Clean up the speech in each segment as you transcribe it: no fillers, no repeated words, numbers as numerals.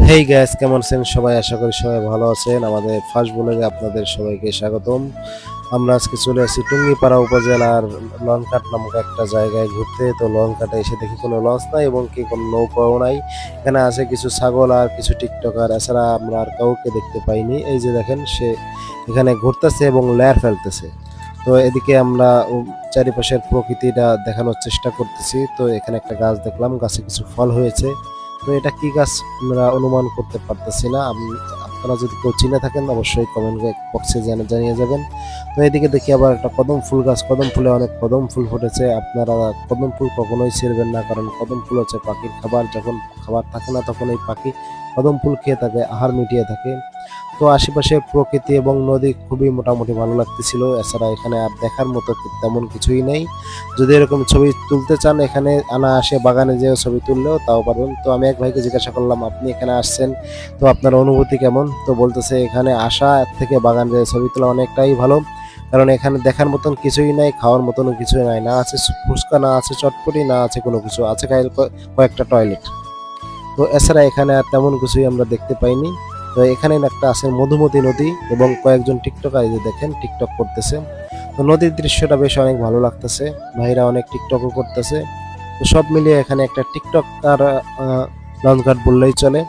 হেই gas, কেমন আছেন সবাই? আশা করি সবাই ভালো আছেন। আমাদের ফার্স্ট ব্লগে আপনাদের সবাইকে স্বাগতম। আমরা আজকে চলে আসছি টুঙ্গিপাড়া উপজেলার লঞ্চঘাট নামক একটা জায়গায় ঘুরতে। তো লঞ্চঘাটে এসে দেখি কোনো লঞ্চ নাই এবং কি কোনো নৌকাও নাই। এখানে আছে কিছু ছাগল আর কিছু টিকটকার, এছাড়া আমরা আর কাউকে দেখতে পাইনি। এই যে দেখেন, সে এখানে ঘুরতেছে এবং লেয়ার ফেলতেছে। তো এদিকে আমরা চারিপাশের প্রকৃতিটা দেখানোর চেষ্টা করতেছি। তো এখানে একটা গাছ দেখলাম, গাছে কিছু ফল হয়েছে। তো এটা কি গাছ আমরা অনুমান করতে পারতেছি না। আপনারা যদি কেউ চিনে থাকেন অবশ্যই কমেন্ট বক্সে জানিয়ে যাবেন। তো এদিকে দেখি আবার একটা কদম ফুল গাছ, কদম ফুলে অনেক কদম ফুল ফুটেছে। আপনারা কদম ফুল কখনোই ছিঁড়বেন না, কারণ কদম ফুল হচ্ছে পাখির খাবার। যখন খাবার থাকে না তখন এই পাখি কদম ফুল খেয়ে থাকে, আহার মিটিয়ে থাকে। তো আশেপাশে প্রকৃতি এবং নদী খুবই মোটামুটি ভালো লাগতেছিল। এছাড়া এখানে আর দেখার মতো তেমন কিছুই নেই। যদি এরকম ছবি তুলতে চান, এখানে আসে বাগানে যেয়ে ছবি তুললেও তাও পারবেন। তো আমি এক ভাইকে জিজ্ঞাসা করলাম, আপনি এখানে আসছেন, তো আপনার অনুভূতি কেমন? তো বলতেছে এখানে আসা থেকে বাগান যেয়ে ছবি তোলা অনেকটাই ভালো, কারণ এখানে দেখার মতন কিছুই নাই, খাওয়ার মতনও কিছুই নাই। না আছে ফুচকা, না আছে চটপটি, না আছে কোনো কিছু, আছে কয়েকটা টয়লেট। তো এছাড়া এখানে আর তেমন কিছুই আমরা দেখতে পাইনি। তো এখানে একটা আছে মধুমতি নদী এবং কয়েকজন টিকটকার, এই যে দেখেন টিকটক করতেছে। তো নদীর দৃশ্যটা বেশ অনেক ভালো লাগতেছে, ভাইরা অনেক টিকটকও করতেছে। তো সব মিলিয়ে এখানে একটা টিকটক আর লঞ্চ ঘাট বললেই চলে।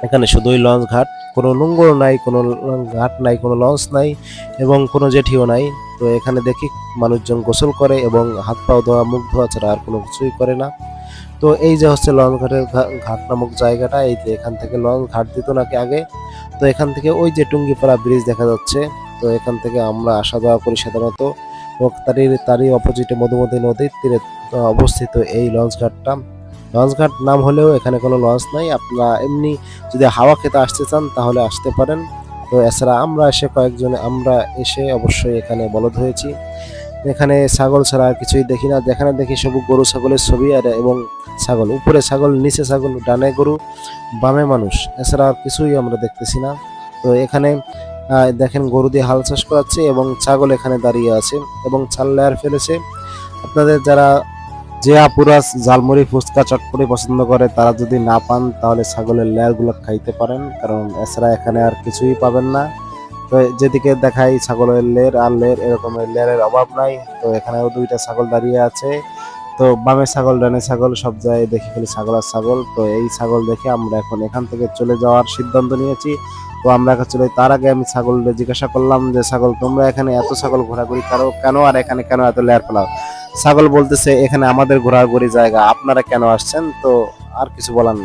এখানে শুধুই লঞ্চ ঘাট, কোনো নোঙর নাই, কোনো ঘাট নাই, কোনো লঞ্চ নাই এবং কোনো জেটিও নাই। তো এখানে দেখি মানুষজন গোসল করে এবং হাত পাও ধোয়া, মুখ ধোয়া ছাড়া আর কোনো কিছুই করে না। তো এই যে হচ্ছে লঞ্চ ঘাটের ঘাট নামক জায়গাটা, এই যে এখান থেকে লঞ্চ ঘাট দিত নাকি আগে। তো এখান থেকে ওই যে টুঙ্গিপাড়া ব্রিজ দেখা যাচ্ছে। তো এখান থেকে আমরা আসা যাওয়া করি সাধারণত। তো তারই অপোজিটে মধুমতি নদীর তীরে অবস্থিত এই লঞ্চ ঘাটটা। লঞ্চ ঘাট নাম হলেও এখানে কোনো লঞ্চ নাই। আপনারা এমনি যদি হাওয়া খেতে আসতে চান তাহলে আসতে পারেন। তো এছাড়া আমরা এসে অবশ্যই এখানে বলদ হয়েছি। এখানে ছাগল ছাড়া আর কিছুই দেখি না। যেখানে দেখি সব গরু ছাগলের ছবি আর এবং ছাগল, উপরে ছাগল, নিচে ছাগল, ডানে গরু, বামে মানুষ, এছাড়া আর কিছুই আমরা দেখতেছি না। তো এখানে দেখেন গরু দিয়ে হাল চাষ করাচ্ছে এবং ছাগল এখানে দাঁড়িয়ে আছে এবং চাল লেয়ার ফেলেছে। আপনাদের যারা যে আপুরা ঝালমুড়ি, ফুচকা, চটপটি পছন্দ করে, তারা যদি না পান তাহলে ছাগলের লেয়ার গুলো খাইতে পারেন, কারণ এছাড়া এখানে আর কিছুই পাবেন না। তো যেদিকে দেখাই ছাগলের লের আর লের, এরকমের লেয়ারের অভাব নাই। তো এখানেও দুইটা ছাগল দাঁড়িয়ে আছে। তো বামে ছাগল, ডানে ছাগল, সব জায়গায় দেখি খালি ছাগল আর ছাগল। তো এই ছাগল দেখে আমরা এখন এখান থেকে চলে যাওয়ার সিদ্ধান্ত নিয়েছি। তো আমরা এখন চলে, তার আগে আমি ছাগলকে জিজ্ঞাসা করলাম যে ছাগল, তোমরা এখানে এত ছাগল ঘোরাঘুরি করো কেন, আর এখানে কেন এত লেয়ার ফেলাও? ছাগল বলতেছে এখানে আমাদের ঘোরাঘুরি জায়গা, আপনারা কেন আসছেন? তো আর কিছু বলার নাই।